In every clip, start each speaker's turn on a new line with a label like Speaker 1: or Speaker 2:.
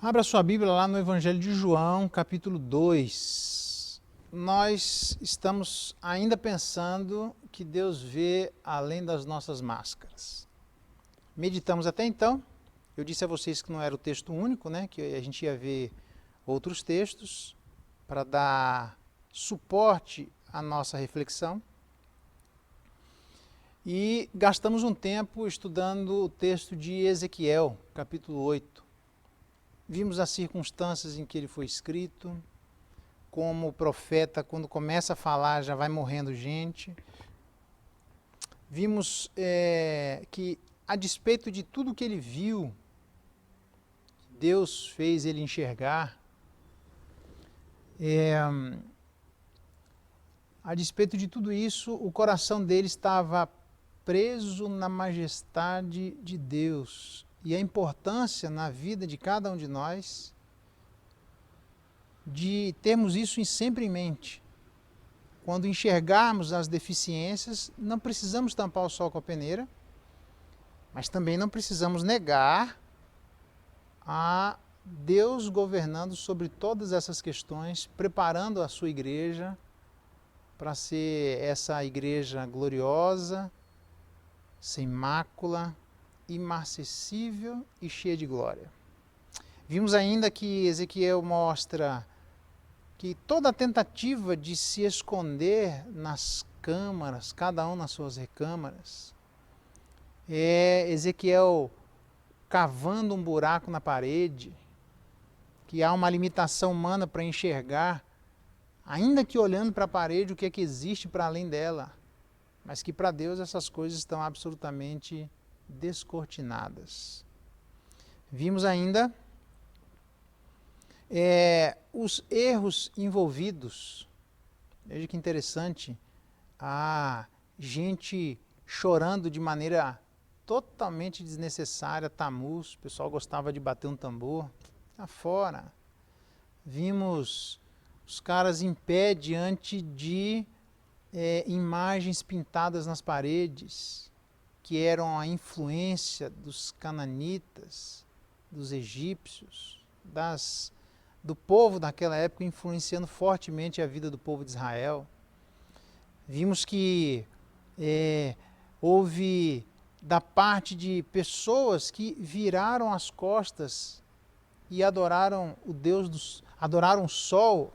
Speaker 1: Abra sua Bíblia lá no Evangelho de João, capítulo 2. Nós estamos ainda pensando que Deus vê além das nossas máscaras. Meditamos até então. Eu disse a vocês que não era o texto único, né? Que a gente ia ver outros textos para dar suporte à nossa reflexão. E gastamos um tempo estudando o texto de Ezequiel, capítulo 8. Vimos as circunstâncias em que ele foi escrito, como o profeta, quando começa a falar, já vai morrendo gente. Vimos que, a despeito de tudo que ele viu, Deus fez ele enxergar. A despeito de tudo isso, o coração dele estava preso na majestade de Deus. E a importância na vida de cada um de nós de termos isso sempre em mente. Quando enxergarmos as deficiências, não precisamos tampar o sol com a peneira, mas também não precisamos negar a Deus governando sobre todas essas questões, preparando a sua igreja para ser essa igreja gloriosa, sem mácula, imarcessível e cheia de glória. Vimos ainda que Ezequiel mostra que toda tentativa de se esconder nas câmaras, cada um nas suas recâmaras, é Ezequiel cavando um buraco na parede, que há uma limitação humana para enxergar, ainda que olhando para a parede, o que é que existe para além dela, mas que para Deus essas coisas estão absolutamente descortinadas. Vimos ainda os erros envolvidos. Veja que interessante, a gente chorando de maneira totalmente desnecessária, Tammuz, o pessoal gostava de bater um tambor, tá fora. Vimos os caras em pé diante de imagens pintadas nas paredes, que eram a influência dos cananitas, dos egípcios, do povo daquela época, influenciando fortemente a vida do povo de Israel. Vimos que houve da parte de pessoas que viraram as costas e adoraram adoraram o sol,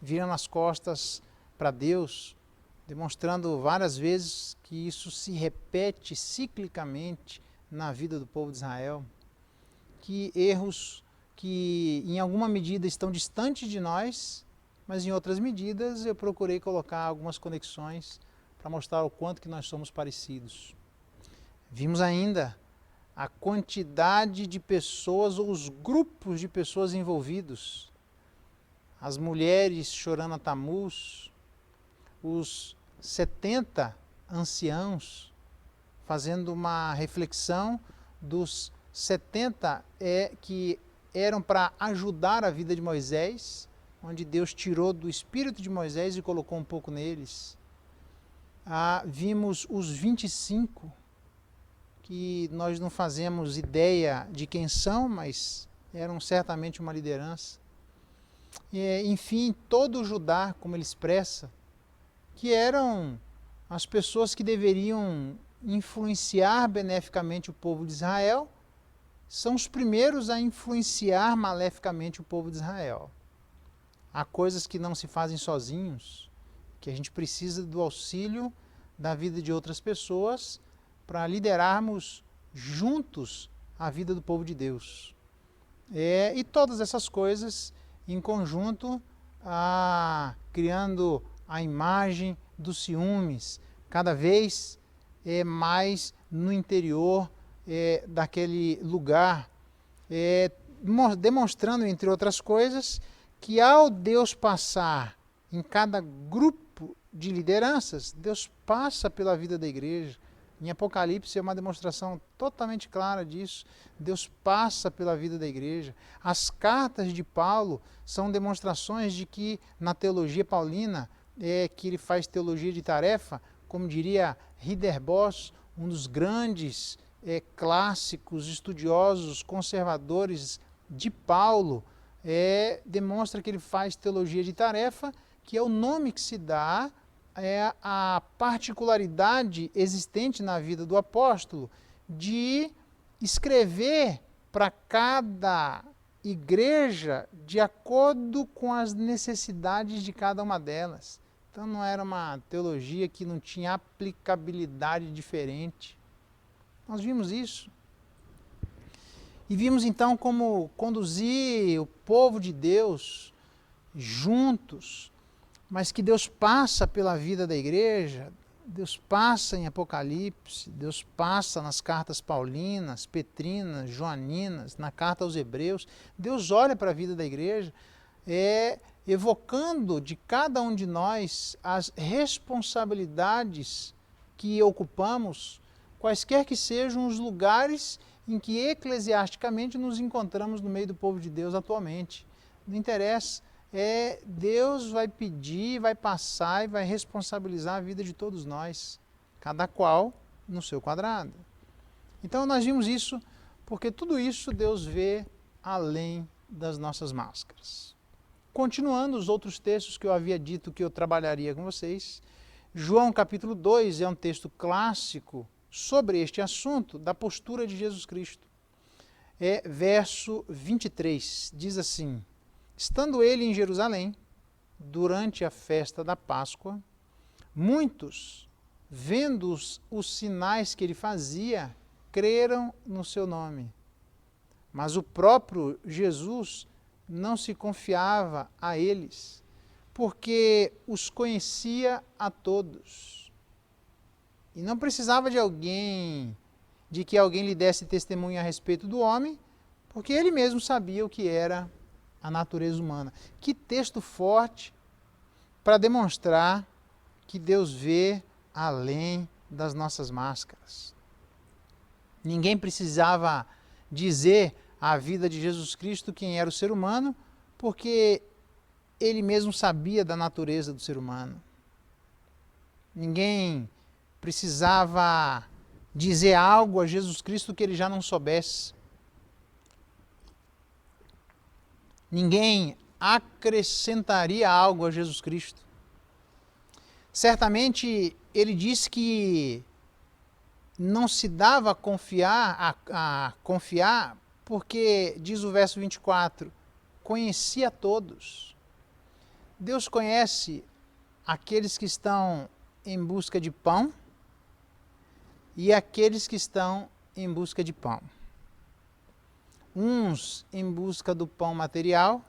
Speaker 1: virando as costas para Deus, demonstrando várias vezes que isso se repete ciclicamente na vida do povo de Israel. Que erros que em alguma medida estão distantes de nós, mas em outras medidas eu procurei colocar algumas conexões para mostrar o quanto que nós somos parecidos. Vimos ainda a quantidade de pessoas ou os grupos de pessoas envolvidos. As mulheres chorando a Tammuz, os 70 anciãos fazendo uma reflexão dos 70 que eram para ajudar a vida de Moisés, onde Deus tirou do espírito de Moisés e colocou um pouco neles. Vimos os 25, que nós não fazemos ideia de quem são, mas eram certamente uma liderança. Enfim, todo o Judá, como ele expressa, que eram as pessoas que deveriam influenciar beneficamente o povo de Israel, são os primeiros a influenciar maleficamente o povo de Israel. Há coisas que não se fazem sozinhos, que a gente precisa do auxílio da vida de outras pessoas para liderarmos juntos a vida do povo de Deus. E todas essas coisas em conjunto, criando a imagem dos ciúmes, cada vez mais no interior daquele lugar, demonstrando, entre outras coisas, que ao Deus passar em cada grupo de lideranças, Deus passa pela vida da igreja. Em Apocalipse é uma demonstração totalmente clara disso. Deus passa pela vida da igreja. As cartas de Paulo são demonstrações de que na teologia paulina, que ele faz teologia de tarefa, como diria Ridderbos, um dos grandes clássicos, estudiosos, conservadores de Paulo demonstra que ele faz teologia de tarefa, que é o nome que se dá a particularidade existente na vida do apóstolo de escrever para cada igreja de acordo com as necessidades de cada uma delas. Então não era uma teologia que não tinha aplicabilidade diferente. Nós vimos isso. E vimos então como conduzir o povo de Deus juntos, mas que Deus passa pela vida da igreja, Deus passa em Apocalipse, Deus passa nas cartas paulinas, petrinas, joaninas, na carta aos Hebreus. Deus olha para a vida da igreja, evocando de cada um de nós as responsabilidades que ocupamos, quaisquer que sejam os lugares em que eclesiasticamente nos encontramos no meio do povo de Deus atualmente. Não interessa. Deus vai pedir, vai passar e vai responsabilizar a vida de todos nós, cada qual no seu quadrado. Então nós vimos isso porque tudo isso Deus vê além das nossas máscaras. Continuando os outros textos que eu havia dito que eu trabalharia com vocês, João capítulo 2 é um texto clássico sobre este assunto da postura de Jesus Cristo. Verso 23, diz assim: estando ele em Jerusalém, durante a festa da Páscoa, muitos, vendo os sinais que ele fazia, creram no seu nome. Mas o próprio Jesus não se confiava a eles, porque os conhecia a todos. E não precisava de que alguém lhe desse testemunho a respeito do homem, porque ele mesmo sabia o que era a natureza humana. Que texto forte para demonstrar que Deus vê além das nossas máscaras. Ninguém precisava dizer à vida de Jesus Cristo quem era o ser humano, porque ele mesmo sabia da natureza do ser humano. Ninguém precisava dizer algo a Jesus Cristo que ele já não soubesse. Ninguém acrescentaria algo a Jesus Cristo. Certamente ele disse que não se dava a confiar porque, diz o verso 24, conhecia todos. Deus conhece aqueles que estão em busca de pão e aqueles que estão em busca de pão. Uns em busca do pão material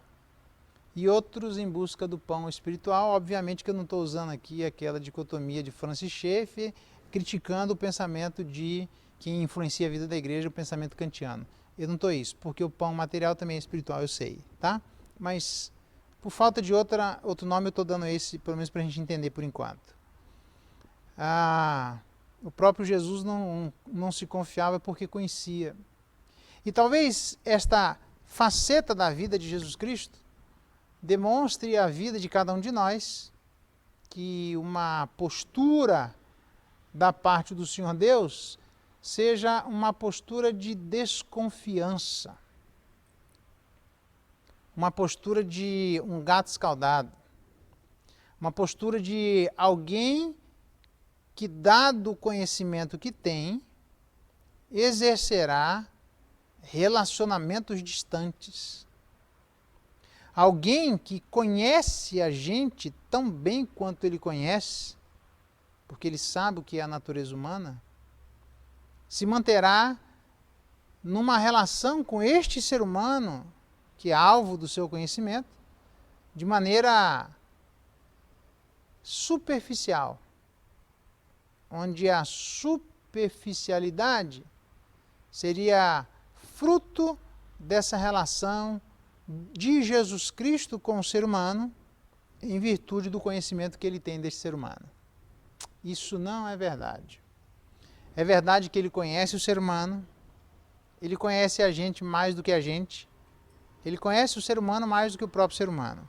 Speaker 1: e outros em busca do pão espiritual. Obviamente que eu não estou usando aqui aquela dicotomia de Francis Schaeffer, criticando o pensamento de quem influencia a vida da igreja, o pensamento kantiano. Eu não estou isso, porque o pão material também é espiritual, eu sei, tá? Mas por falta de outro nome eu estou dando esse, pelo menos para a gente entender por enquanto. O próprio Jesus não se confiava porque conhecia. E talvez esta faceta da vida de Jesus Cristo demonstre a vida de cada um de nós que uma postura da parte do Senhor Deus seja uma postura de desconfiança, uma postura de um gato escaldado, uma postura de alguém que, dado o conhecimento que tem, exercerá relacionamentos distantes. Alguém que conhece a gente tão bem quanto ele conhece, porque ele sabe o que é a natureza humana, se manterá numa relação com este ser humano, que é alvo do seu conhecimento, de maneira superficial, onde a superficialidade seria fruto dessa relação de Jesus Cristo com o ser humano, em virtude do conhecimento que ele tem desse ser humano. Isso não é verdade. É verdade que ele conhece o ser humano, ele conhece a gente mais do que a gente, ele conhece o ser humano mais do que o próprio ser humano.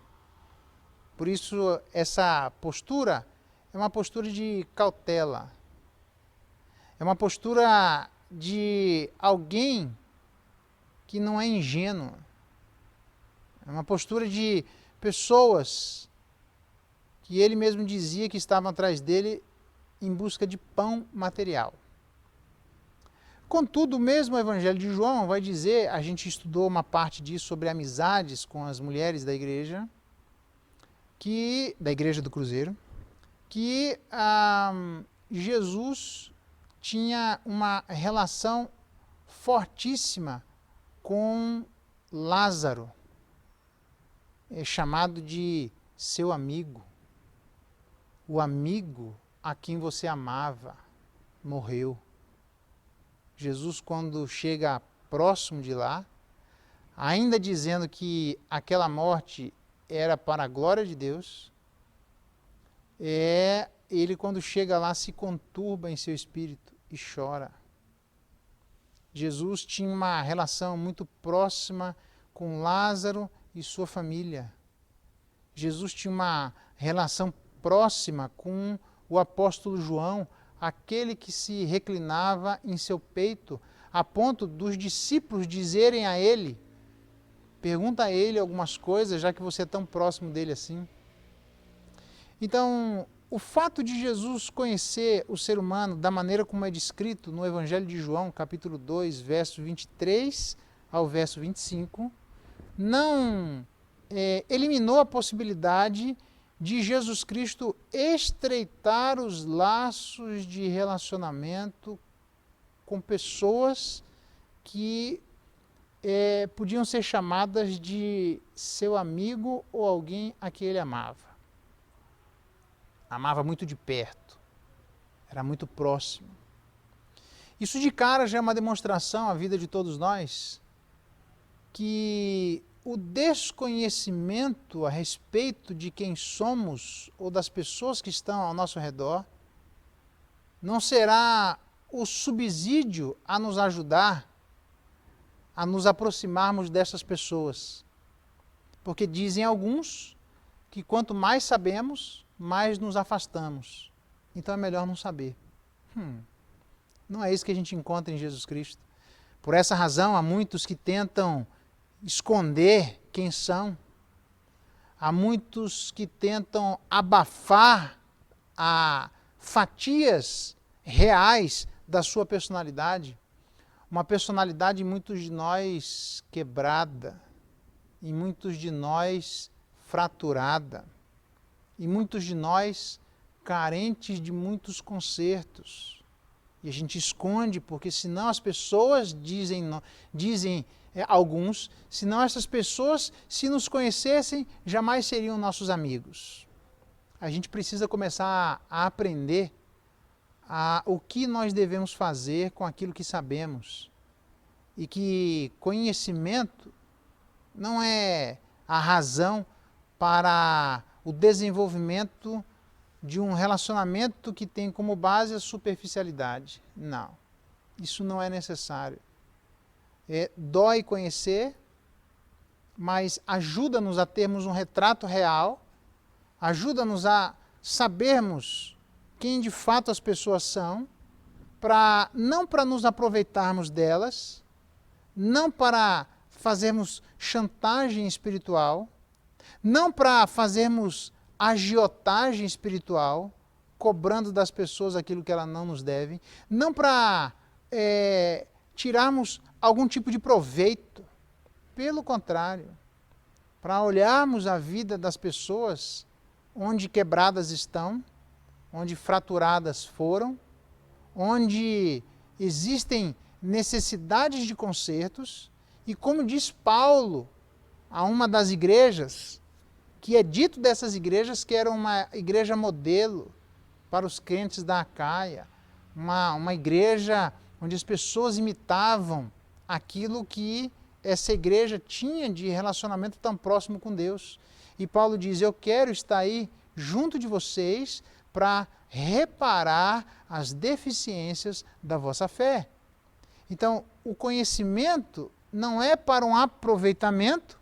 Speaker 1: Por isso, essa postura é uma postura de cautela, é uma postura de alguém que não é ingênuo, É uma postura de pessoas que ele mesmo dizia que estavam atrás dele em busca de pão material. Contudo, mesmo o Evangelho de João vai dizer, a gente estudou uma parte disso sobre amizades com as mulheres da igreja do Cruzeiro, que Jesus tinha uma relação fortíssima com Lázaro, chamado de seu amigo. O amigo a quem você amava morreu. Jesus, quando chega próximo de lá, ainda dizendo que aquela morte era para a glória de Deus, ele quando chega lá se conturba em seu espírito e chora. Jesus tinha uma relação muito próxima com Lázaro e sua família. Jesus tinha uma relação próxima com o apóstolo João, aquele que se reclinava em seu peito, a ponto dos discípulos dizerem a ele, pergunta a ele algumas coisas, já que você é tão próximo dele assim. Então, o fato de Jesus conhecer o ser humano da maneira como é descrito no Evangelho de João, capítulo 2, verso 23 ao verso 25, não eliminou a possibilidade de Jesus Cristo estreitar os laços de relacionamento com pessoas que podiam ser chamadas de seu amigo ou alguém a quem ele amava. Amava muito de perto, era muito próximo. Isso de cara já é uma demonstração à vida de todos nós que o desconhecimento a respeito de quem somos ou das pessoas que estão ao nosso redor não será o subsídio a nos ajudar a nos aproximarmos dessas pessoas. Porque dizem alguns que quanto mais sabemos, mais nos afastamos. Então é melhor não saber. Não é isso que a gente encontra em Jesus Cristo. Por essa razão, há muitos que tentam esconder quem são. Há muitos que tentam abafar fatias reais da sua personalidade. Uma personalidade em muitos de nós quebrada, em muitos de nós fraturada, em muitos de nós carentes de muitos consertos. E a gente esconde, porque senão as pessoas dizem alguns, senão essas pessoas, se nos conhecessem, jamais seriam nossos amigos. A gente precisa começar a aprender o que nós devemos fazer com aquilo que sabemos. E que conhecimento não é a razão para o desenvolvimento de um relacionamento que tem como base a superficialidade. Não, isso não é necessário. Dói conhecer, mas ajuda-nos a termos um retrato real, ajuda-nos a sabermos quem de fato as pessoas são, não para nos aproveitarmos delas, não para fazermos chantagem espiritual, não para fazermos agiotagem espiritual, cobrando das pessoas aquilo que elas não nos devem, não para tirarmos algum tipo de proveito. Pelo contrário, para olharmos a vida das pessoas onde quebradas estão, onde fraturadas foram, onde existem necessidades de consertos, e como diz Paulo a uma das igrejas, que é dito dessas igrejas que era uma igreja modelo para os crentes da Acaia, uma igreja onde as pessoas imitavam aquilo que essa igreja tinha de relacionamento tão próximo com Deus. E Paulo diz, eu quero estar aí junto de vocês para reparar as deficiências da vossa fé. Então, o conhecimento não é para um aproveitamento,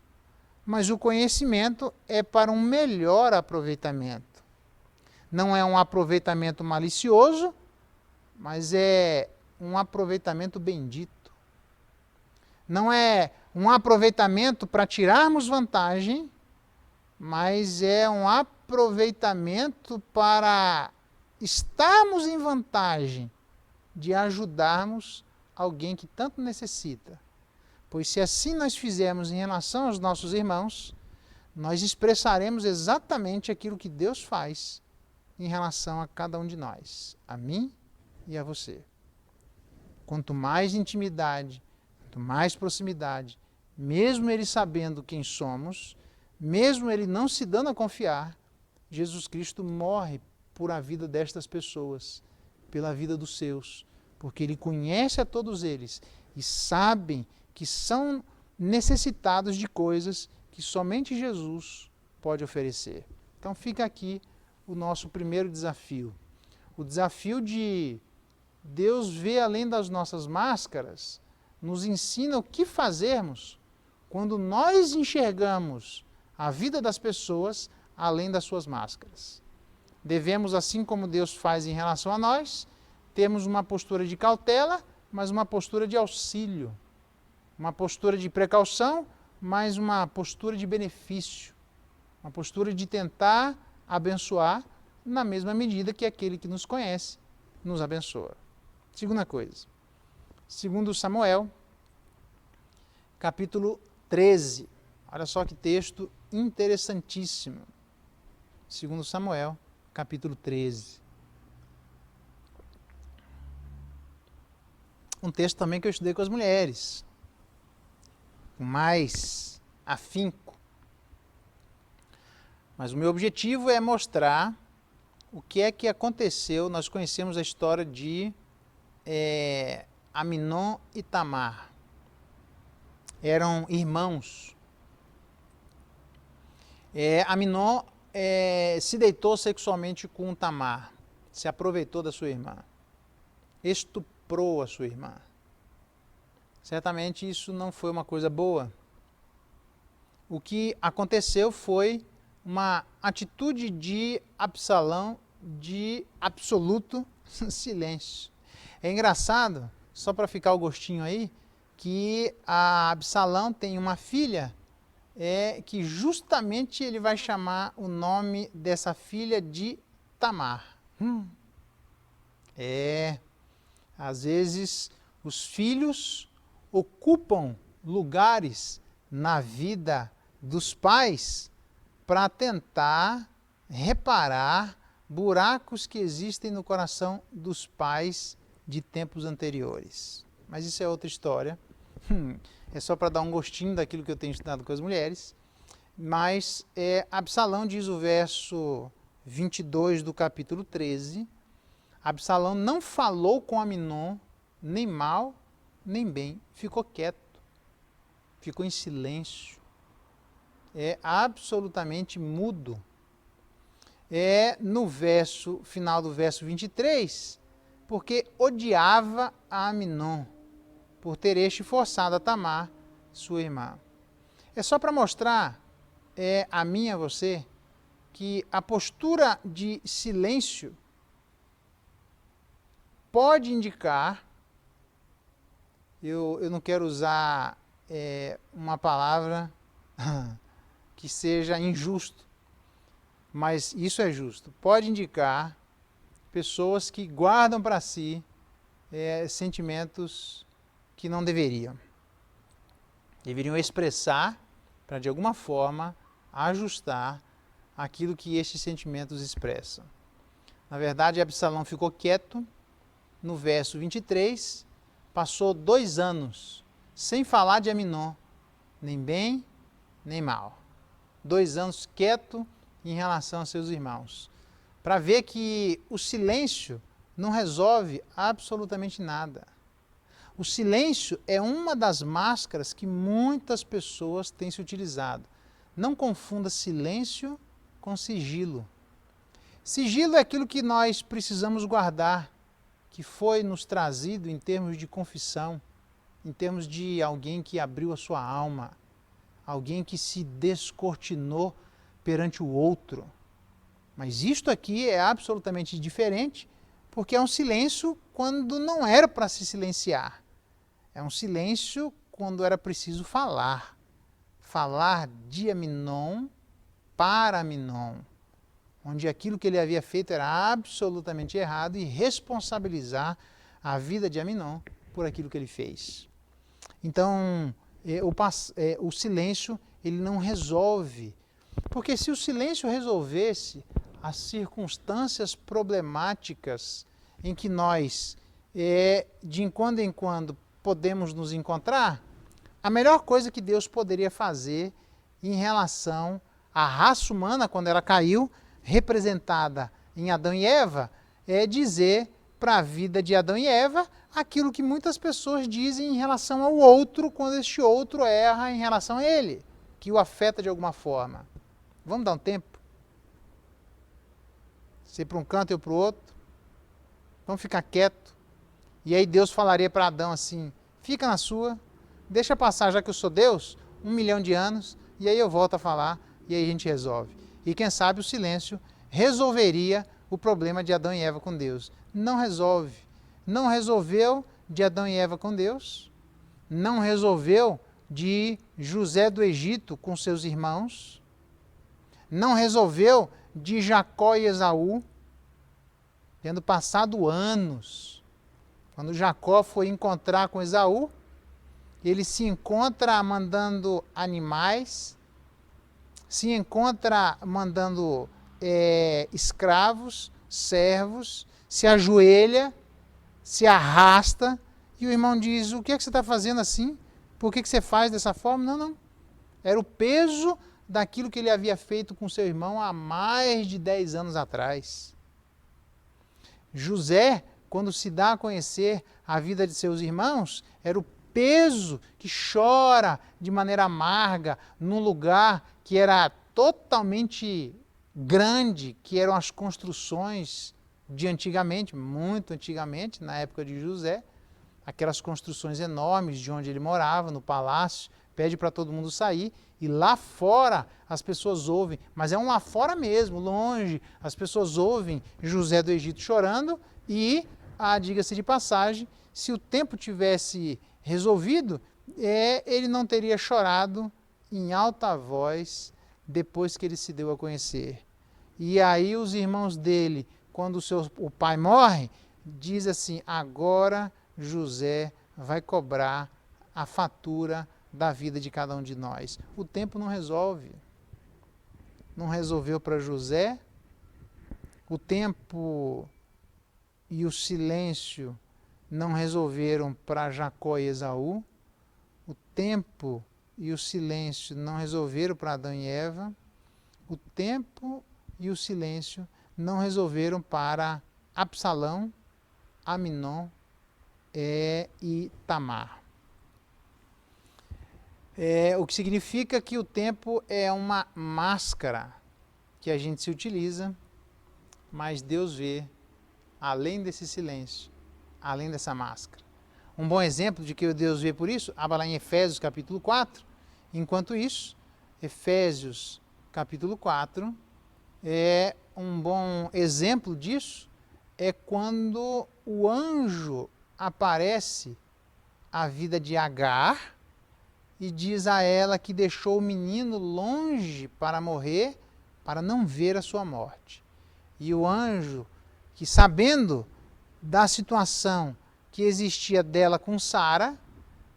Speaker 1: mas o conhecimento é para um melhor aproveitamento. Não é um aproveitamento malicioso, mas é um aproveitamento bendito. Não é um aproveitamento para tirarmos vantagem, mas é um aproveitamento para estarmos em vantagem de ajudarmos alguém que tanto necessita. Pois se assim nós fizermos em relação aos nossos irmãos, nós expressaremos exatamente aquilo que Deus faz em relação a cada um de nós, a mim e a você. Quanto mais intimidade, quanto mais proximidade, mesmo Ele sabendo quem somos, mesmo Ele não se dando a confiar, Jesus Cristo morre por a vida destas pessoas, pela vida dos seus, porque Ele conhece a todos eles e sabem que são necessitados de coisas que somente Jesus pode oferecer. Então fica aqui o nosso primeiro desafio. O desafio de Deus ver além das nossas máscaras, nos ensina o que fazermos quando nós enxergamos a vida das pessoas além das suas máscaras. Devemos, assim como Deus faz em relação a nós, termos uma postura de cautela, mas uma postura de auxílio. Uma postura de precaução, mas uma postura de benefício. Uma postura de tentar abençoar na mesma medida que aquele que nos conhece nos abençoa. Segunda coisa. Segundo Samuel, capítulo 13. Olha só que texto interessantíssimo. Segundo Samuel, capítulo 13. Um texto também que eu estudei com as mulheres, com mais afinco. Mas o meu objetivo é mostrar o que é que aconteceu. Nós conhecemos a história de Aminon e Tamar. Eram irmãos. Aminon se deitou sexualmente com Tamar, se aproveitou da sua irmã, estuprou a sua irmã. Certamente isso não foi uma coisa boa. O que aconteceu foi uma atitude de Absalão de absoluto silêncio. É engraçado, só para ficar o gostinho aí, que a Absalão tem uma filha que justamente ele vai chamar o nome dessa filha de Tamar. Às vezes os filhos ocupam lugares na vida dos pais para tentar reparar buracos que existem no coração dos pais de tempos anteriores. Mas isso é outra história. É só para dar um gostinho daquilo que eu tenho estudado com as mulheres. Mas Absalão diz o verso 22 do capítulo 13. Absalão não falou com Aminon, nem mal, nem bem. Ficou quieto. Ficou em silêncio. Absolutamente mudo. No final do verso 23, porque odiava a Aminon, por ter este forçado a Tamar, sua irmã. É só para mostrar a mim e a você que a postura de silêncio pode indicar, eu não quero usar uma palavra que seja injusto, mas isso é justo, pode indicar pessoas que guardam para si sentimentos que não deveriam. Deveriam expressar para, de alguma forma, ajustar aquilo que estes sentimentos expressam. Na verdade, Absalão ficou quieto. No verso 23, passou 2 anos sem falar de Aminon, nem bem, nem mal. 2 anos quieto em relação a seus irmãos. Para ver que o silêncio não resolve absolutamente nada. O silêncio é uma das máscaras que muitas pessoas têm se utilizado. Não confunda silêncio com sigilo. Sigilo é aquilo que nós precisamos guardar, que foi nos trazido em termos de confissão, em termos de alguém que abriu a sua alma, alguém que se descortinou perante o outro. Mas isto aqui é absolutamente diferente, porque é um silêncio quando não era para se silenciar. É um silêncio quando era preciso falar. Falar de Aminon para Aminon, onde aquilo que ele havia feito era absolutamente errado e responsabilizar a vida de Aminon por aquilo que ele fez. Então, o silêncio ele não resolve, porque se o silêncio resolvesse as circunstâncias problemáticas em que nós, de quando em quando, podemos nos encontrar, a melhor coisa que Deus poderia fazer em relação à raça humana, quando ela caiu, representada em Adão e Eva, é dizer para a vida de Adão e Eva aquilo que muitas pessoas dizem em relação ao outro, quando este outro erra em relação a ele, que o afeta de alguma forma. Vamos dar um tempo? Você para um canto e eu para o outro. Vamos ficar quieto. E aí Deus falaria para Adão assim, fica na sua, deixa passar, já que eu sou Deus, 1 milhão de anos, e aí eu volto a falar, e aí a gente resolve. E quem sabe o silêncio resolveria o problema de Adão e Eva com Deus. Não resolve. Não resolveu de Adão e Eva com Deus. Não resolveu de José do Egito com seus irmãos. Não resolveu de Jacó e Esaú, tendo passado anos. Quando Jacó foi encontrar com Esaú, ele se encontra mandando animais, se encontra mandando escravos, servos, se ajoelha, se arrasta, e o irmão diz, o que é que você está fazendo assim? Por que você faz dessa forma? Não, não. Era o peso daquilo que ele havia feito com seu irmão há mais de 10 anos atrás. José, quando se dá a conhecer a vida de seus irmãos, era o peso que chora de maneira amarga num lugar que era totalmente grande, que eram as construções de antigamente, muito antigamente, na época de José, aquelas construções enormes de onde ele morava, no palácio, pede para todo mundo sair, e lá fora as pessoas ouvem, mas é um lá fora mesmo, longe, as pessoas ouvem José do Egito chorando e, diga-se de passagem, se o tempo tivesse resolvido, ele não teria chorado em alta voz depois que ele se deu a conhecer. E aí os irmãos dele, quando o pai morre, diz assim, agora José vai cobrar a fatura da vida de cada um de nós. O tempo não resolve. Não resolveu para José. O tempo e o silêncio não resolveram para Jacó e Esaú. O tempo e o silêncio não resolveram para Adão e Eva. O tempo e o silêncio não resolveram para Absalão, Aminon e Tamar. O que significa que o tempo é uma máscara que a gente se utiliza, mas Deus vê além desse silêncio, além dessa máscara. Um bom exemplo de que Deus vê por isso, abra lá em Efésios capítulo 4. Enquanto isso, Efésios capítulo 4 é um bom exemplo disso, é quando o anjo aparece à vida de Agar e diz a ela que deixou o menino longe para morrer, para não ver a sua morte. E o anjo, que sabendo da situação que existia dela com Sara,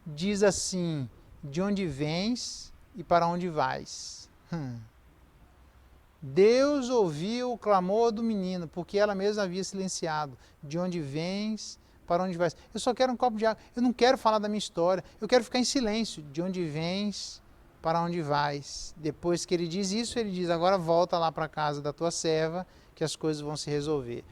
Speaker 1: diz assim, de onde vens e para onde vais? Deus ouviu o clamor do menino, porque ela mesma havia silenciado. De onde vens, para onde vais? Eu só quero um copo de água. Eu não quero falar da minha história. Eu quero ficar em silêncio. De onde vens, para onde vais? Depois que ele diz isso, ele diz, agora volta lá para a casa da tua serva, que as coisas vão se resolver.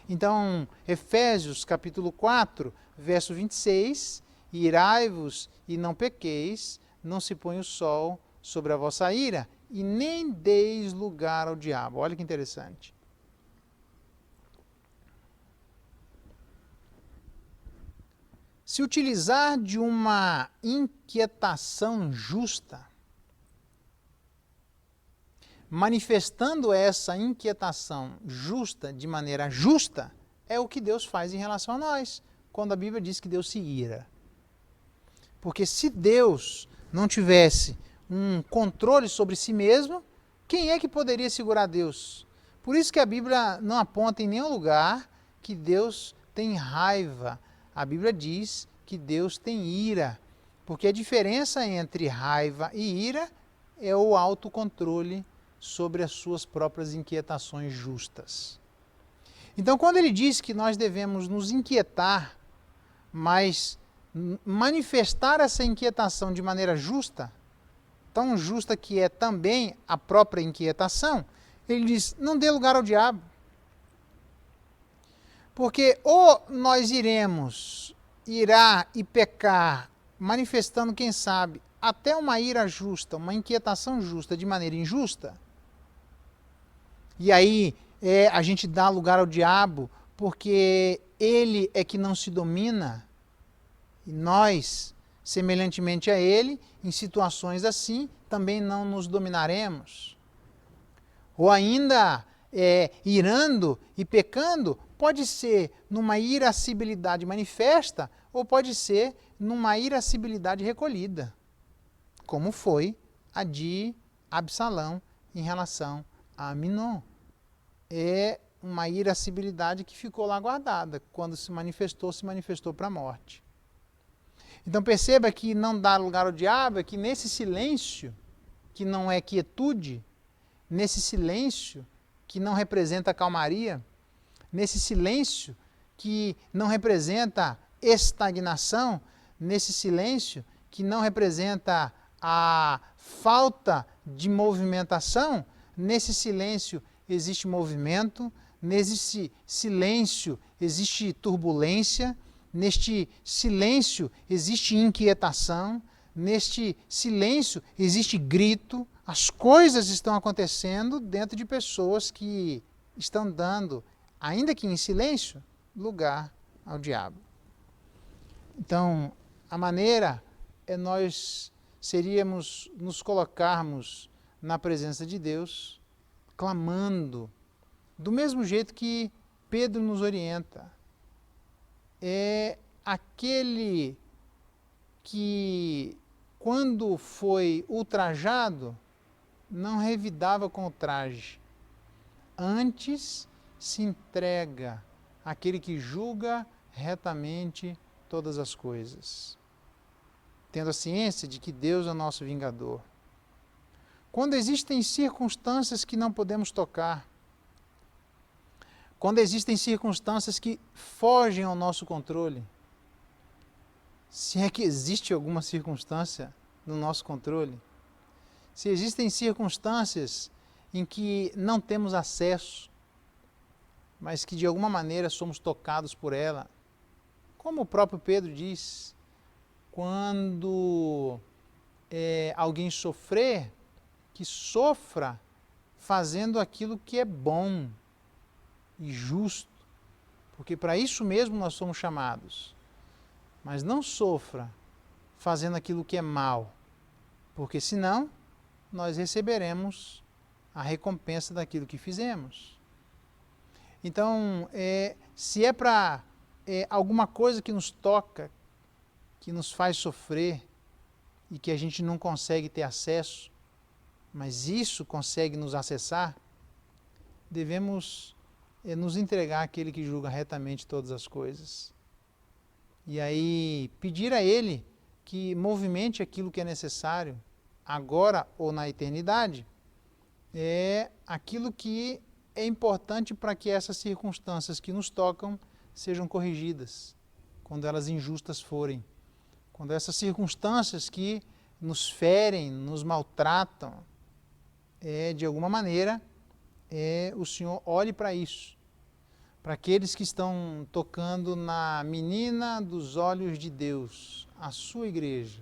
Speaker 1: Então, Efésios capítulo 4, verso 26, irai-vos e não pequeis, não se põe o sol sobre a vossa ira, e nem deis lugar ao diabo. Olha que interessante. Se utilizar de uma inquietação justa, manifestando essa inquietação justa de maneira justa, é o que Deus faz em relação a nós, quando a Bíblia diz que Deus se ira. Porque se Deus não tivesse um controle sobre si mesmo, quem é que poderia segurar Deus? Por isso que a Bíblia não aponta em nenhum lugar que Deus tem raiva. A Bíblia diz que Deus tem ira, porque a diferença entre raiva e ira é o autocontrole sobre as suas próprias inquietações justas. Então, quando ele diz que nós devemos nos inquietar, mas manifestar essa inquietação de maneira justa, tão justa que é também a própria inquietação, ele diz, não dê lugar ao diabo. Porque ou nós irá e pecar, manifestando, quem sabe, até uma ira justa, uma inquietação justa de maneira injusta, e aí a gente dá lugar ao diabo porque ele é que não se domina, e nós, semelhantemente a ele, em situações assim, também não nos dominaremos. Ou ainda, irando e pecando, pode ser numa irascibilidade manifesta ou pode ser numa irascibilidade recolhida, como foi a de Absalão em relação a Aminon. É uma irascibilidade que ficou lá guardada. Quando se manifestou para a morte. Então perceba que não dá lugar ao diabo é que nesse silêncio, que não é quietude, nesse silêncio que não representa calmaria, nesse silêncio que não representa estagnação, nesse silêncio que não representa a falta de movimentação, nesse silêncio existe movimento, nesse silêncio existe turbulência, neste silêncio existe inquietação, neste silêncio existe grito, as coisas estão acontecendo dentro de pessoas que estão dando, ainda que em silêncio, lugar ao diabo. Então, a maneira é nós nos colocarmos na presença de Deus, clamando, do mesmo jeito que Pedro nos orienta. É aquele que, quando foi ultrajado, não revidava com o traje. Antes se entrega àquele que julga retamente todas as coisas, tendo a ciência de que Deus é o nosso vingador. Quando existem circunstâncias que não podemos tocar, quando existem circunstâncias que fogem ao nosso controle, se é que existe alguma circunstância no nosso controle, se existem circunstâncias em que não temos acesso, mas que de alguma maneira somos tocados por ela, como o próprio Pedro diz, quando alguém sofrer, que sofra fazendo aquilo que é bom e justo, porque para isso mesmo nós somos chamados. Mas não sofra fazendo aquilo que é mal, porque senão nós receberemos a recompensa daquilo que fizemos. Então, se é para alguma coisa que nos toca, que nos faz sofrer e que a gente não consegue ter acesso, mas isso consegue nos acessar, devemos nos entregar àquele que julga retamente todas as coisas. E aí pedir a Ele que movimente aquilo que é necessário, agora ou na eternidade, é aquilo que é importante para que essas circunstâncias que nos tocam sejam corrigidas, quando elas injustas forem. Quando essas circunstâncias que nos ferem, nos maltratam, de alguma maneira, o Senhor olhe para isso. Para aqueles que estão tocando na menina dos olhos de Deus, a sua igreja,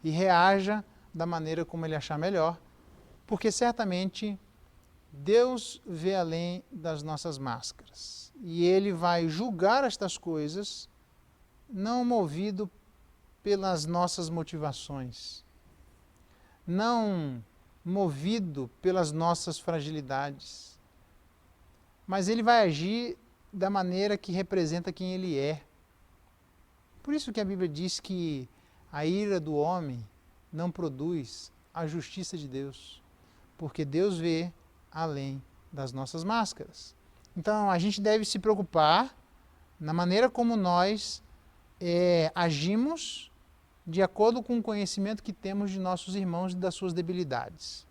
Speaker 1: e reaja da maneira como Ele achar melhor, porque certamente Deus vê além das nossas máscaras. E Ele vai julgar estas coisas, não movido pelas nossas motivações, não movido pelas nossas fragilidades, mas Ele vai agir da maneira que representa quem Ele é. Por isso que a Bíblia diz que a ira do homem não produz a justiça de Deus, porque Deus vê além das nossas máscaras. Então, a gente deve se preocupar na maneira como nós agimos de acordo com o conhecimento que temos de nossos irmãos e das suas debilidades.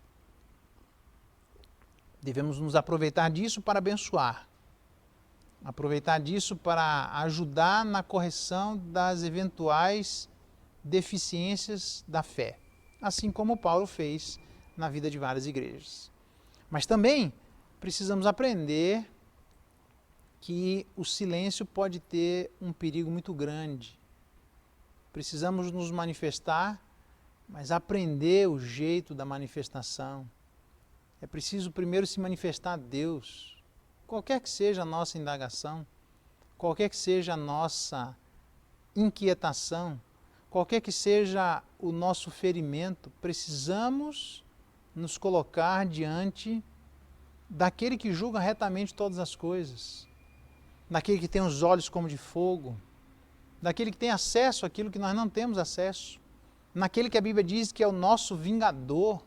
Speaker 1: Devemos nos aproveitar disso para abençoar, aproveitar disso para ajudar na correção das eventuais deficiências da fé, assim como Paulo fez na vida de várias igrejas. Mas também precisamos aprender que o silêncio pode ter um perigo muito grande. Precisamos nos manifestar, mas aprender o jeito da manifestação. É preciso primeiro se manifestar a Deus, qualquer que seja a nossa indagação, qualquer que seja a nossa inquietação, qualquer que seja o nosso ferimento, precisamos nos colocar diante daquele que julga retamente todas as coisas, daquele que tem os olhos como de fogo, daquele que tem acesso àquilo que nós não temos acesso, naquele que a Bíblia diz que é o nosso vingador.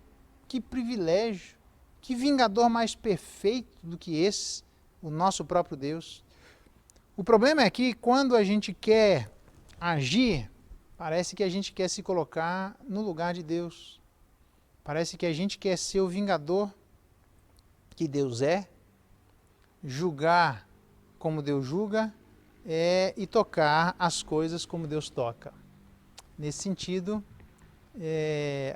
Speaker 1: Que privilégio, que vingador mais perfeito do que esse, o nosso próprio Deus. O problema é que quando a gente quer agir, parece que a gente quer se colocar no lugar de Deus. Parece que a gente quer ser o vingador que Deus é, julgar como Deus julga e tocar as coisas como Deus toca. Nesse sentido,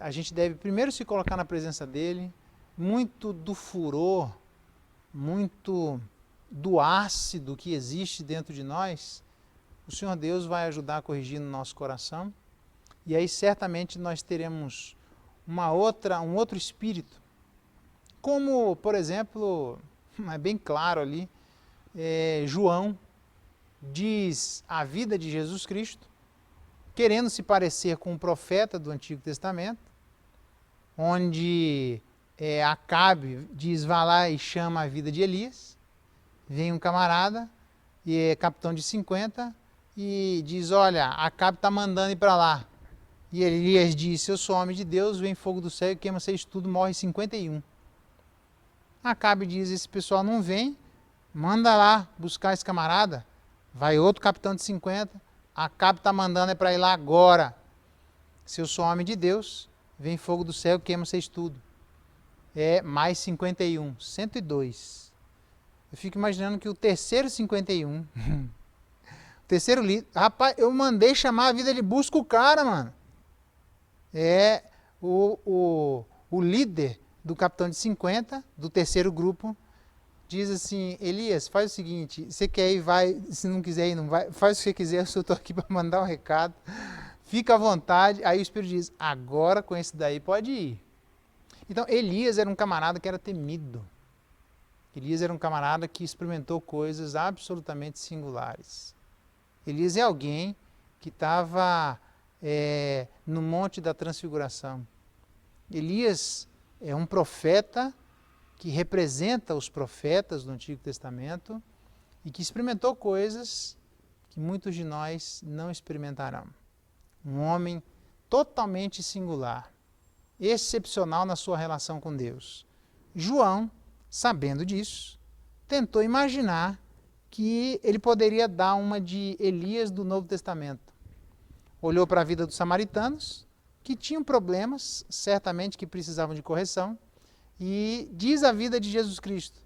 Speaker 1: a gente deve primeiro se colocar na presença dele. Muito do furor, muito do ácido que existe dentro de nós, o Senhor Deus vai ajudar a corrigir no nosso coração. E aí certamente nós teremos um outro espírito. Como, por exemplo, é bem claro ali, João diz a vida de Jesus Cristo, querendo se parecer com um profeta do Antigo Testamento, onde Acabe diz, vá lá e chama a vida de Elias. Vem um camarada, e é capitão de 50, e diz, olha, Acabe está mandando ir para lá. E Elias disse, eu sou homem de Deus, vem fogo do céu e queima vocês tudo, morre 51. Acabe diz, esse pessoal não vem, manda lá buscar esse camarada. Vai outro capitão de 50, Acabe está mandando para ir lá agora. Se eu sou homem de Deus, vem fogo do céu e queima vocês tudo. Mais 51, 102. Eu fico imaginando que o terceiro 51, o terceiro líder, rapaz, eu mandei chamar a vida, ele busca o cara, mano. O líder do capitão de 50, do terceiro grupo, diz assim, Elias, faz o seguinte, você quer ir, vai, se não quiser ir, não vai, faz o que você quiser, eu só estou aqui para mandar um recado, fica à vontade. Aí o Espírito diz, agora com esse daí pode ir. Então, Elias era um camarada que era temido. Elias era um camarada que experimentou coisas absolutamente singulares. Elias é alguém que estava no Monte da Transfiguração. Elias é um profeta que representa os profetas do Antigo Testamento e que experimentou coisas que muitos de nós não experimentarão. Um homem totalmente singular, excepcional na sua relação com Deus. João, sabendo disso, tentou imaginar que ele poderia dar uma de Elias do Novo Testamento. Olhou para a vida dos samaritanos, que tinham problemas, certamente que precisavam de correção, e diz a vida de Jesus Cristo.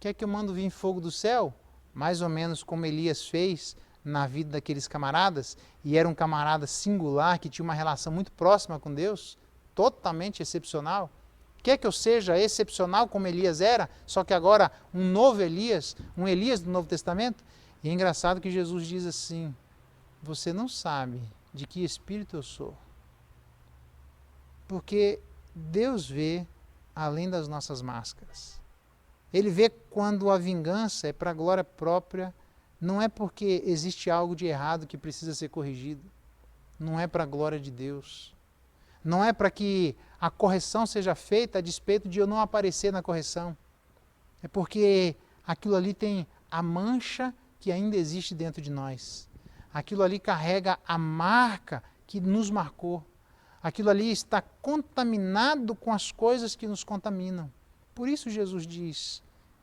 Speaker 1: Quer que eu mando vir fogo do céu? Mais ou menos como Elias fez na vida daqueles camaradas, e era um camarada singular, que tinha uma relação muito próxima com Deus, totalmente excepcional. Quer que eu seja excepcional como Elias era, só que agora um novo Elias, um Elias do Novo Testamento? E é engraçado que Jesus diz assim, você não sabe de que espírito eu sou. Porque Deus vê além das nossas máscaras. Ele vê quando a vingança é para a glória própria, não é porque existe algo de errado que precisa ser corrigido, não é para a glória de Deus. Não é para que a correção seja feita a despeito de eu não aparecer na correção. É porque aquilo ali tem a mancha que ainda existe dentro de nós. Aquilo ali carrega a marca que nos marcou. Aquilo ali está contaminado com as coisas que nos contaminam. Por isso Jesus diz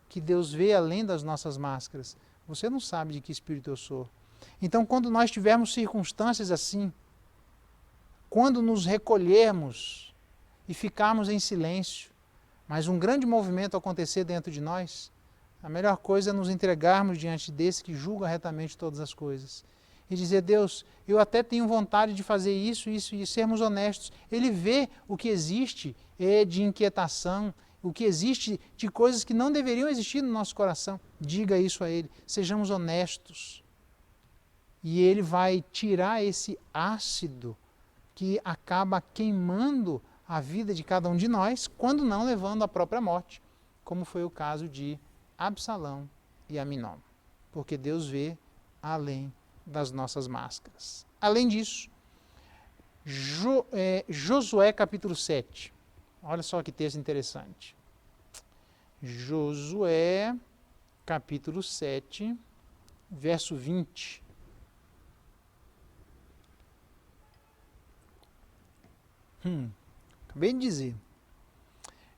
Speaker 1: que Deus vê além das nossas máscaras. Você não sabe de que espírito eu sou. Então, quando nós tivermos circunstâncias assim, quando nos recolhermos e ficarmos em silêncio, mas um grande movimento acontecer dentro de nós, a melhor coisa é nos entregarmos diante desse que julga retamente todas as coisas. E dizer, Deus, eu até tenho vontade de fazer isso, e sermos honestos. Ele vê o que existe de inquietação, o que existe de coisas que não deveriam existir no nosso coração. Diga isso a Ele, sejamos honestos. E Ele vai tirar esse ácido que acaba queimando a vida de cada um de nós, quando não levando à própria morte, como foi o caso de Absalão e Aminom. Porque Deus vê além das nossas máscaras. Além disso, Josué capítulo 7. Olha só que texto interessante. Josué capítulo 7, verso 20. Acabei de dizer.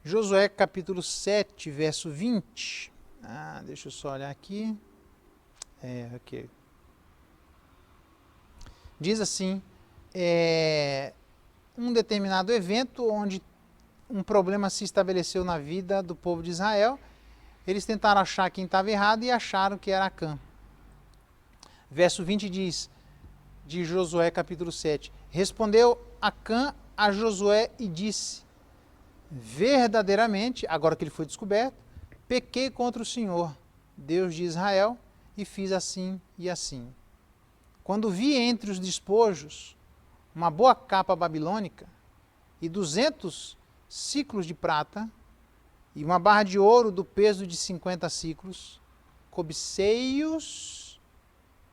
Speaker 1: Josué capítulo 7, verso 20. Deixa eu só olhar aqui. Ok. Diz assim, um determinado evento onde um problema se estabeleceu na vida do povo de Israel, eles tentaram achar quem estava errado e acharam que era Acã. Verso 20 diz, de Josué capítulo 7, respondeu Acã a Josué e disse, verdadeiramente, agora que ele foi descoberto, pequei contra o Senhor, Deus de Israel, e fiz assim e assim. Quando vi entre os despojos uma boa capa babilônica e 200 ciclos de prata e uma barra de ouro do peso de 50 ciclos, cobicei-os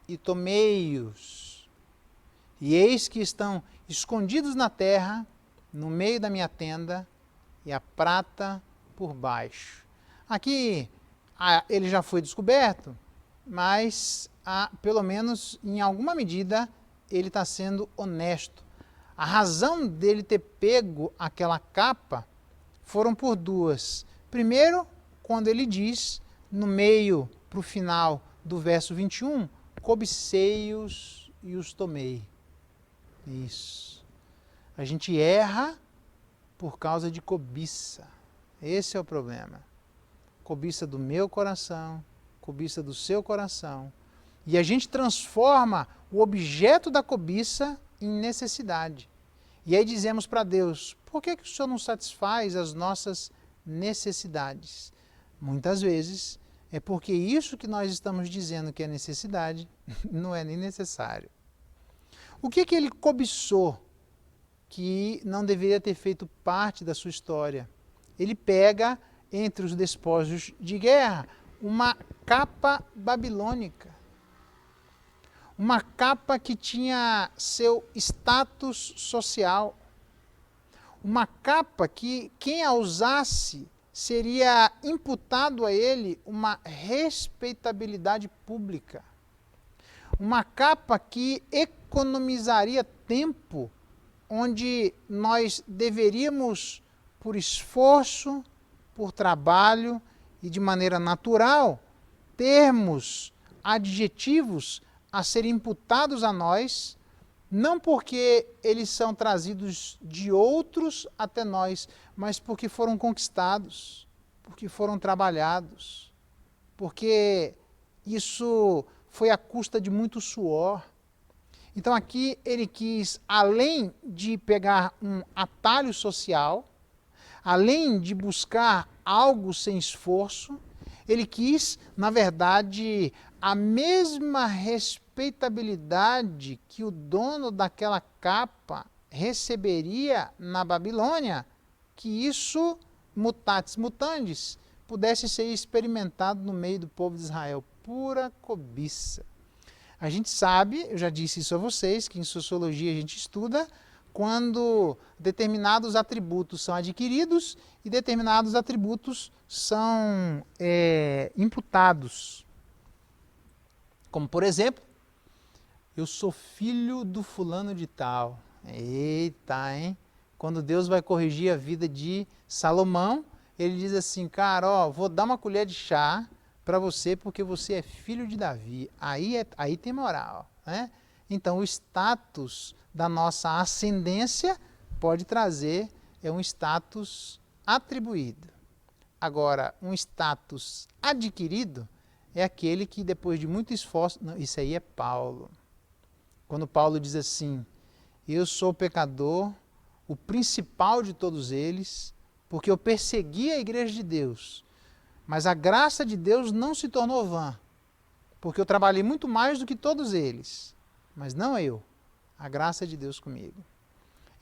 Speaker 1: e tomei-os. E eis que estão escondidos na terra, no meio da minha tenda, e a prata por baixo. Aqui ele já foi descoberto, mas pelo menos em alguma medida ele está sendo honesto. A razão dele ter pego aquela capa foram por duas. Primeiro, quando ele diz, no meio para o final do verso 21, cobicei-os e os tomei. Isso. A gente erra por causa de cobiça. Esse é o problema. Cobiça do meu coração, cobiça do seu coração. E a gente transforma o objeto da cobiça em necessidade. E aí dizemos para Deus, por que o Senhor não satisfaz as nossas necessidades? Muitas vezes é porque isso que nós estamos dizendo que é necessidade, não é nem necessário. O que ele cobiçou que não deveria ter feito parte da sua história? Ele pega, entre os despojos de guerra, uma capa babilônica. Uma capa que tinha seu status social. Uma capa que quem a usasse seria imputado a ele uma respeitabilidade pública. Uma capa que economizaria tempo onde nós deveríamos, por esforço, por trabalho e de maneira natural, termos adjetivos a serem imputados a nós, não porque eles são trazidos de outros até nós, mas porque foram conquistados, porque foram trabalhados, porque isso foi à custa de muito suor. Então aqui ele quis, além de pegar um atalho social, além de buscar algo sem esforço, ele quis, na verdade, a mesma respeitabilidade que o dono daquela capa receberia na Babilônia, que isso, mutatis mutandis, pudesse ser experimentado no meio do povo de Israel. Pura cobiça. A gente sabe, eu já disse isso a vocês, que em sociologia a gente estuda quando determinados atributos são adquiridos e determinados atributos são imputados. Como, por exemplo, eu sou filho do fulano de tal. Eita, hein? Quando Deus vai corrigir a vida de Salomão, ele diz assim, cara, ó, vou dar uma colher de chá para você porque você é filho de Davi. Aí tem moral, né? Então o status da nossa ascendência pode trazer um status atribuído. Agora, um status adquirido é aquele que depois de muito esforço... Não, isso aí é Paulo. Quando Paulo diz assim, eu sou pecador, o principal de todos eles, porque eu persegui a igreja de Deus. Mas a graça de Deus não se tornou vã, porque eu trabalhei muito mais do que todos eles. Mas não eu, a graça de Deus comigo.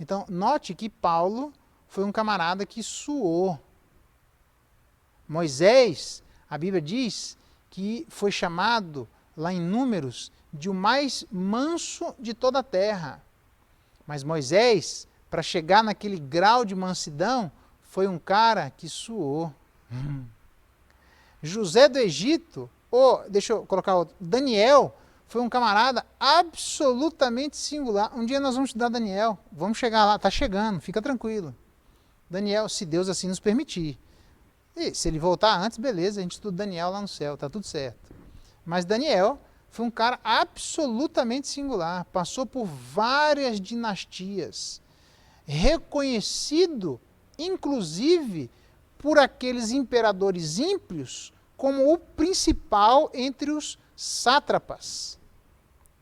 Speaker 1: Então, note que Paulo foi um camarada que suou. Moisés, a Bíblia diz que foi chamado, lá em Números, de o mais manso de toda a terra. Mas Moisés, para chegar naquele grau de mansidão, foi um cara que suou. José do Egito, deixa eu colocar outro, Daniel, foi um camarada absolutamente singular. Um dia nós vamos estudar Daniel, vamos chegar lá, está chegando, fica tranquilo. Daniel, se Deus assim nos permitir. E se ele voltar antes, beleza, a gente estuda Daniel lá no céu, está tudo certo. Mas Daniel foi um cara absolutamente singular, passou por várias dinastias, reconhecido, inclusive, por aqueles imperadores ímpios como o principal entre os sátrapas.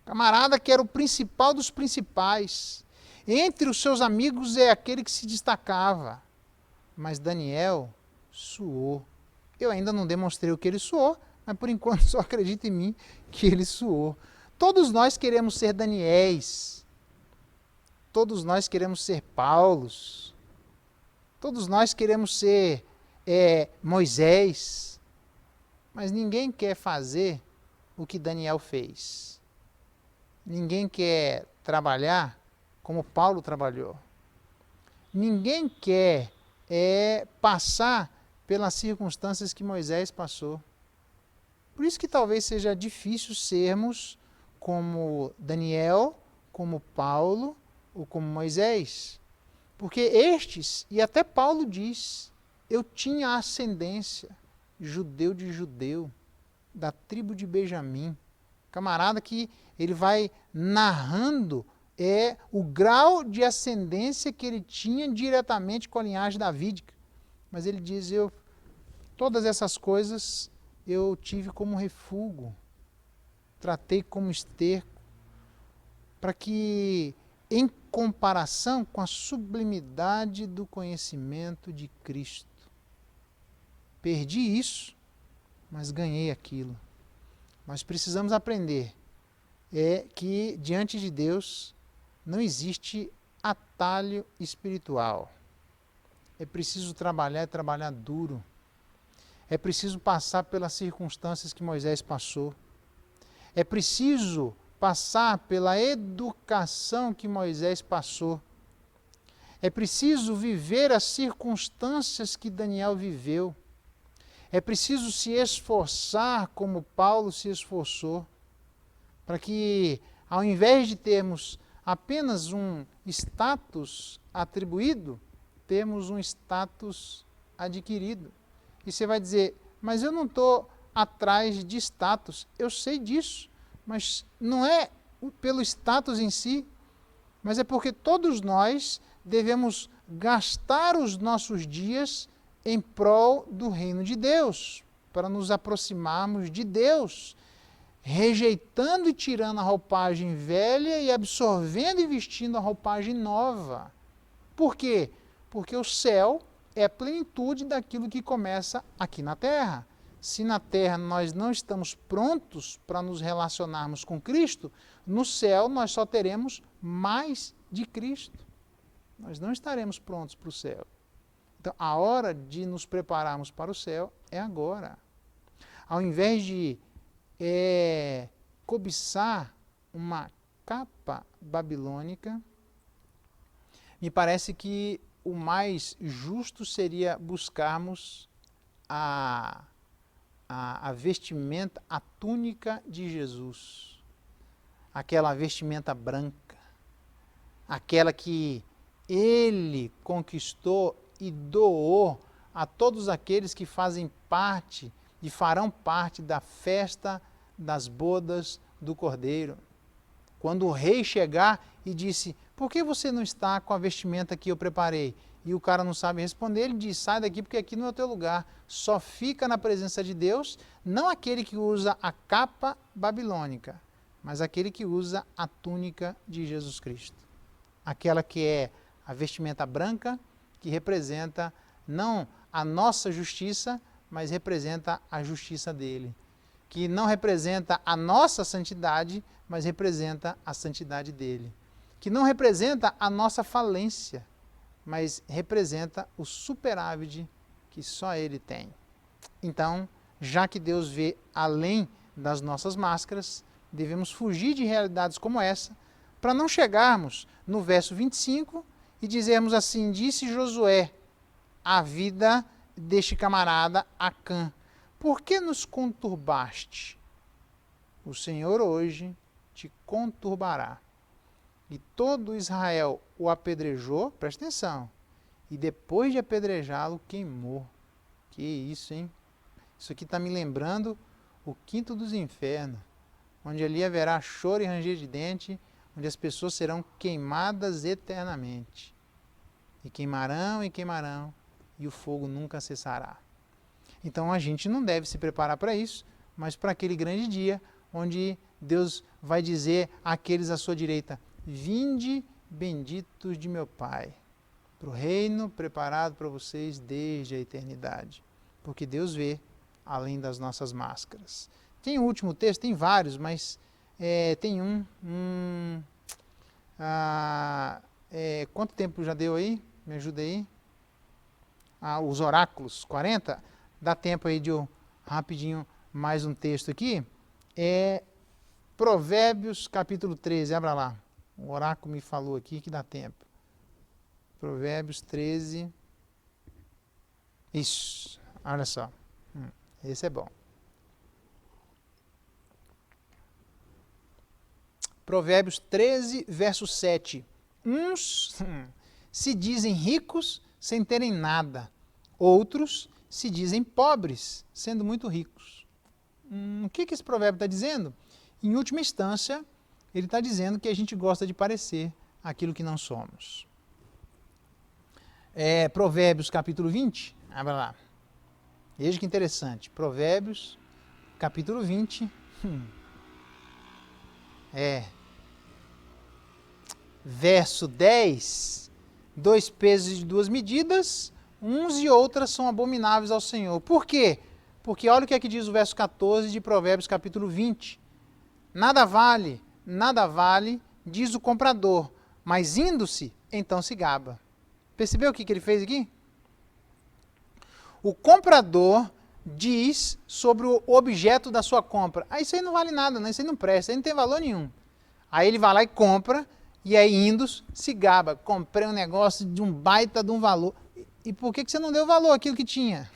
Speaker 1: Camarada que era o principal dos principais. Entre os seus amigos é aquele que se destacava. Mas Daniel suou. Eu ainda não demonstrei o que ele suou, mas por enquanto só acredita em mim que ele suou. Todos nós queremos ser Daniéis. Todos nós queremos ser Paulos. Todos nós queremos ser Moisés. Mas ninguém quer fazer o que Daniel fez. Ninguém quer trabalhar como Paulo trabalhou. Ninguém quer passar pelas circunstâncias que Moisés passou. Por isso que talvez seja difícil sermos como Daniel, como Paulo ou como Moisés. Porque estes, e até Paulo diz, eu tinha ascendência, judeu de judeu, da tribo de Benjamim. Camarada que ele vai narrando o grau de ascendência que ele tinha diretamente com a linhagem davídica. Mas ele diz, todas essas coisas eu tive como refúgio, tratei como esterco, para que, em comparação com a sublimidade do conhecimento de Cristo, perdi isso, mas ganhei aquilo. Nós precisamos aprender que diante de Deus não existe atalho espiritual. É preciso trabalhar e trabalhar duro. É preciso passar pelas circunstâncias que Moisés passou. É preciso passar pela educação que Moisés passou. É preciso viver as circunstâncias que Daniel viveu. É preciso se esforçar como Paulo se esforçou, para que, ao invés de termos apenas um status atribuído, temos um status adquirido. E você vai dizer, mas eu não estou atrás de status. Eu sei disso, mas não é pelo status em si, mas é porque todos nós devemos gastar os nossos dias em prol do reino de Deus, para nos aproximarmos de Deus, rejeitando e tirando a roupagem velha e absorvendo e vestindo a roupagem nova. Por quê? Porque o céu é a plenitude daquilo que começa aqui na terra. Se na terra nós não estamos prontos para nos relacionarmos com Cristo, no céu nós só teremos mais de Cristo. Nós não estaremos prontos para o céu. Então, a hora de nos prepararmos para o céu é agora. Ao invés de cobiçar uma capa babilônica, me parece que o mais justo seria buscarmos a vestimenta, a túnica de Jesus. Aquela vestimenta branca. aquela que ele conquistou e doou a todos aqueles que fazem parte e farão parte da festa das bodas do Cordeiro. Quando o rei chegar e disse, por que você não está com a vestimenta que eu preparei? E o cara não sabe responder, ele diz, sai daqui porque aqui não é o teu lugar. Só fica na presença de Deus, não aquele que usa a capa babilônica, mas aquele que usa a túnica de Jesus Cristo. Aquela que é a vestimenta branca, que representa não a nossa justiça, mas representa a justiça dele. Que não representa a nossa santidade, mas representa a santidade dele. Que não representa a nossa falência, mas representa o superávit que só ele tem. Então, já que Deus vê além das nossas máscaras, devemos fugir de realidades como essa, para não chegarmos no verso 25 e dizermos assim, disse Josué, a vida deste camarada Acã, por que nos conturbaste? O Senhor hoje te conturbará. E todo Israel o apedrejou, presta atenção, e depois de apedrejá-lo, queimou. Que isso, hein? Isso aqui está me lembrando o quinto dos infernos, onde ali haverá choro e ranger de dente, onde as pessoas serão queimadas eternamente. E queimarão, e o fogo nunca cessará. Então a gente não deve se preparar para isso, mas para aquele grande dia, onde Deus vai dizer àqueles à sua direita, vinde benditos de meu Pai, para o reino preparado para vocês desde a eternidade. Porque Deus vê além das nossas máscaras. Tem o último texto, tem vários, mas tem quanto tempo já deu aí? Me ajuda aí. Os oráculos, 40. Dá tempo aí de eu, rapidinho, mais um texto aqui. Provérbios, capítulo 13, abra lá. O oráculo me falou aqui que dá tempo. Provérbios 13. Isso, olha só. Esse é bom. Provérbios 13, verso 7. Uns se dizem ricos sem terem nada. Outros se dizem pobres, sendo muito ricos. O que esse provérbio está dizendo? Em última instância, ele está dizendo que a gente gosta de parecer aquilo que não somos. Provérbios capítulo 20, abra lá. Veja que interessante. Provérbios capítulo 20. Verso 10. 2 pesos e 2 medidas, uns e outras são abomináveis ao Senhor. Por quê? Porque olha o que é que diz o verso 14 de Provérbios capítulo 20. Nada vale, diz o comprador, mas indo-se, então se gaba. Percebeu o que ele fez aqui? O comprador diz sobre o objeto da sua compra. Isso aí não vale nada, isso aí não presta, isso aí não tem valor nenhum. Aí ele vai lá e compra, e aí indo se gaba. Comprei um negócio de um baita de um valor. E por que você não deu valor àquilo que tinha?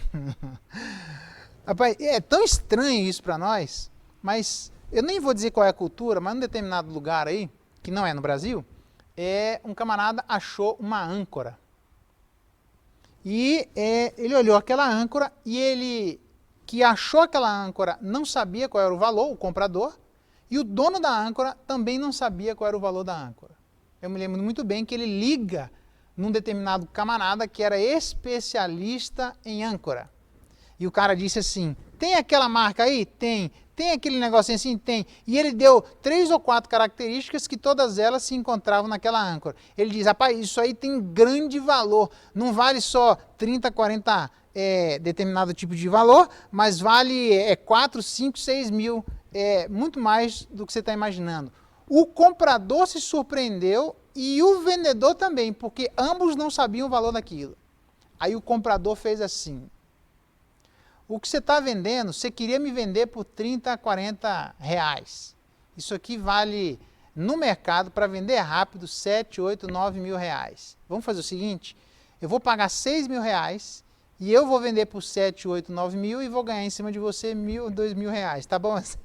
Speaker 1: Rapaz, é tão estranho isso para nós, mas eu nem vou dizer qual é a cultura, mas num determinado lugar aí, que não é no Brasil, um camarada achou uma âncora. E ele olhou aquela âncora e ele que achou aquela âncora não sabia qual era o valor, o comprador, e o dono da âncora também não sabia qual era o valor da âncora. Eu me lembro muito bem que ele liga num determinado camarada que era especialista em âncora. E o cara disse assim, tem aquela marca aí? Tem. Tem aquele negocinho assim? Tem. E ele deu 3 ou 4 características que todas elas se encontravam naquela âncora. Ele diz, rapaz, isso aí tem grande valor. Não vale só 30, 40 determinado tipo de valor, mas vale 4, 5, 6 mil. Muito mais do que você está imaginando. O comprador se surpreendeu e o vendedor também, porque ambos não sabiam o valor daquilo. Aí o comprador fez assim, o que você está vendendo, você queria me vender por 30, 40 reais. Isso aqui vale, no mercado, para vender rápido, 7, 8, 9 mil reais. Vamos fazer o seguinte, eu vou pagar 6 mil reais e eu vou vender por 7, 8, 9 mil e vou ganhar em cima de você 1.000, 2 mil reais. Tá bom assim?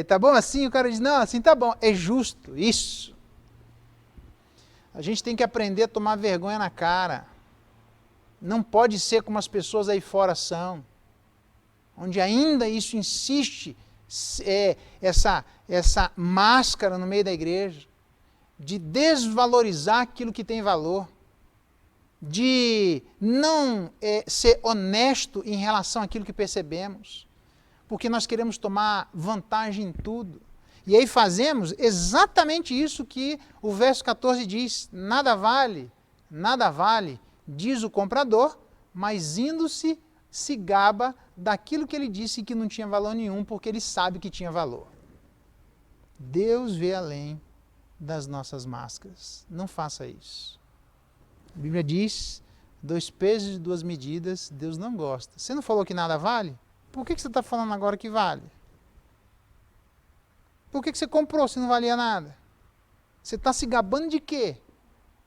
Speaker 1: Tá bom assim? O cara diz, não, assim tá bom. É justo, isso. A gente tem que aprender a tomar vergonha na cara. Não pode ser como as pessoas aí fora são. Onde ainda isso insiste, essa máscara no meio da igreja, de desvalorizar aquilo que tem valor, de não ser honesto em relação àquilo que percebemos, porque nós queremos tomar vantagem em tudo. E aí fazemos exatamente isso que o verso 14 diz: nada vale, diz o comprador, mas indo-se, se gaba daquilo que ele disse que não tinha valor nenhum, porque ele sabe que tinha valor. Deus vê além das nossas máscaras. Não faça isso. A Bíblia diz, 2 pesos e 2 medidas, Deus não gosta. Você não falou que nada vale? Por que você está falando agora que vale? Por que você comprou se não valia nada? Você está se gabando de quê?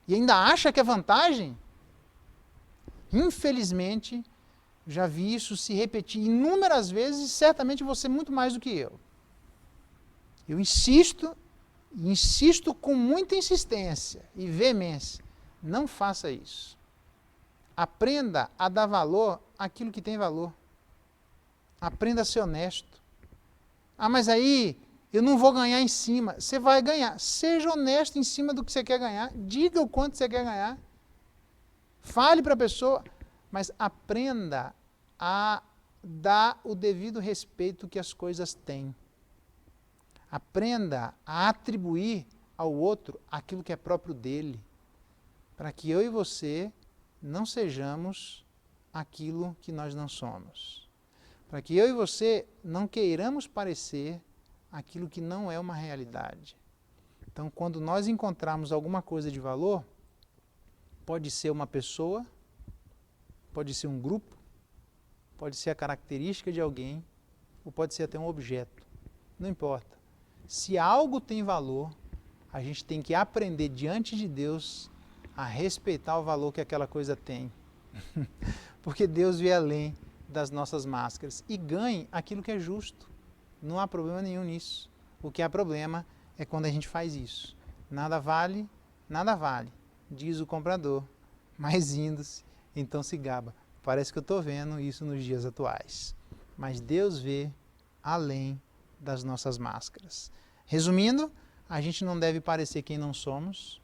Speaker 1: E ainda acha que é vantagem? Infelizmente, já vi isso se repetir inúmeras vezes, e certamente você muito mais do que eu. Eu insisto com muita insistência e veemência. Não faça isso. Aprenda a dar valor àquilo que tem valor. Aprenda a ser honesto. Ah, mas aí eu não vou ganhar em cima. Você vai ganhar. Seja honesto em cima do que você quer ganhar. Diga o quanto você quer ganhar. Fale para a pessoa. Mas aprenda a dar o devido respeito que as coisas têm. Aprenda a atribuir ao outro aquilo que é próprio dele. Para que eu e você não sejamos aquilo que nós não somos. Para que eu e você não queiramos parecer aquilo que não é uma realidade. Então, quando nós encontrarmos alguma coisa de valor, pode ser uma pessoa, pode ser um grupo, pode ser a característica de alguém, ou pode ser até um objeto. Não importa. Se algo tem valor, a gente tem que aprender diante de Deus a respeitar o valor que aquela coisa tem. Porque Deus vê além das nossas máscaras e ganhe aquilo que é justo. Não há problema nenhum nisso. O que há problema é quando a gente faz isso. Nada vale, diz o comprador, mas indo-se, então se gaba. Parece que eu estou vendo isso nos dias atuais. Mas Deus vê além das nossas máscaras. Resumindo, a gente não deve parecer quem não somos.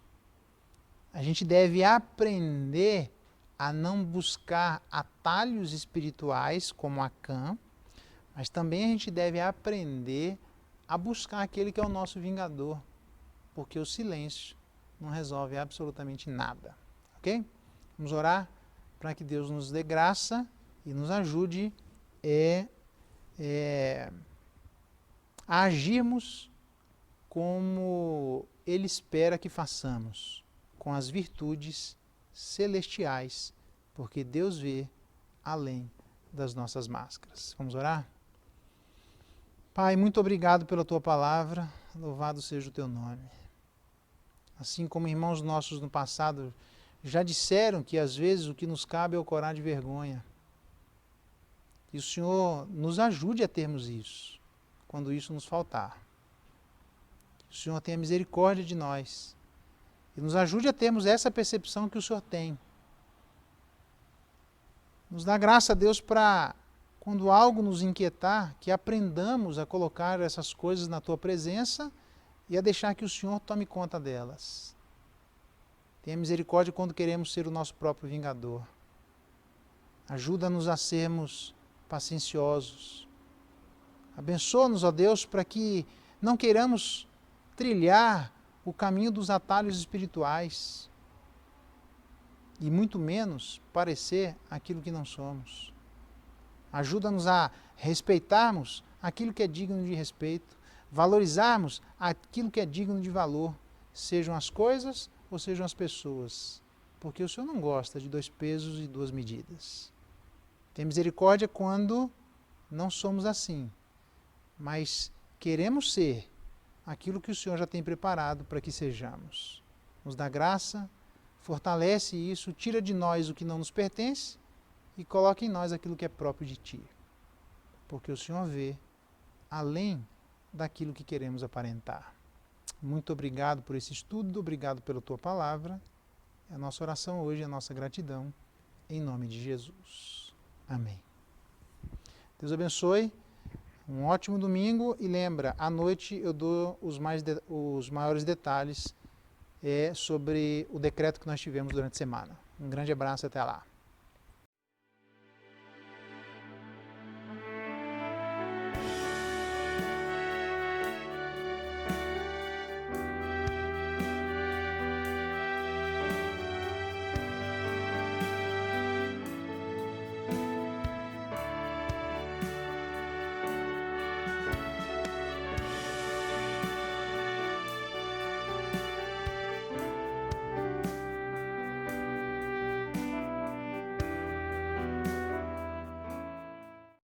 Speaker 1: A gente deve aprender a não buscar atalhos espirituais como Acã, mas também a gente deve aprender a buscar aquele que é o nosso vingador, porque o silêncio não resolve absolutamente nada. Ok? Vamos orar para que Deus nos dê graça e nos ajude a agirmos como Ele espera que façamos, com as virtudes celestiais, porque Deus vê além das nossas máscaras. Vamos orar? Pai, muito obrigado pela Tua palavra, louvado seja o Teu nome. Assim como irmãos nossos no passado já disseram que às vezes o que nos cabe é o corar de vergonha. E o Senhor nos ajude a termos isso, quando isso nos faltar. Que o Senhor tenha misericórdia de nós e nos ajude a termos essa percepção que o Senhor tem. Nos dá graça, Deus, para, quando algo nos inquietar, que aprendamos a colocar essas coisas na Tua presença e a deixar que o Senhor tome conta delas. Tenha misericórdia quando queremos ser o nosso próprio vingador. Ajuda-nos a sermos pacienciosos. Abençoa-nos, ó Deus, para que não queiramos trilhar o caminho dos atalhos espirituais e muito menos parecer aquilo que não somos. Ajuda-nos a respeitarmos aquilo que é digno de respeito, valorizarmos aquilo que é digno de valor, sejam as coisas ou sejam as pessoas, porque o Senhor não gosta de 2 pesos e 2 medidas. Tem misericórdia quando não somos assim, mas queremos ser aquilo que o Senhor já tem preparado para que sejamos. Nos dá graça, fortalece isso, tira de nós o que não nos pertence e coloca em nós aquilo que é próprio de Ti. Porque o Senhor vê além daquilo que queremos aparentar. Muito obrigado por esse estudo, obrigado pela tua palavra. A nossa oração hoje, a nossa gratidão, em nome de Jesus. Amém. Deus abençoe, um ótimo domingo e lembra, à noite eu dou os maiores detalhes sobre o decreto que nós tivemos durante a semana. Um grande abraço e até lá.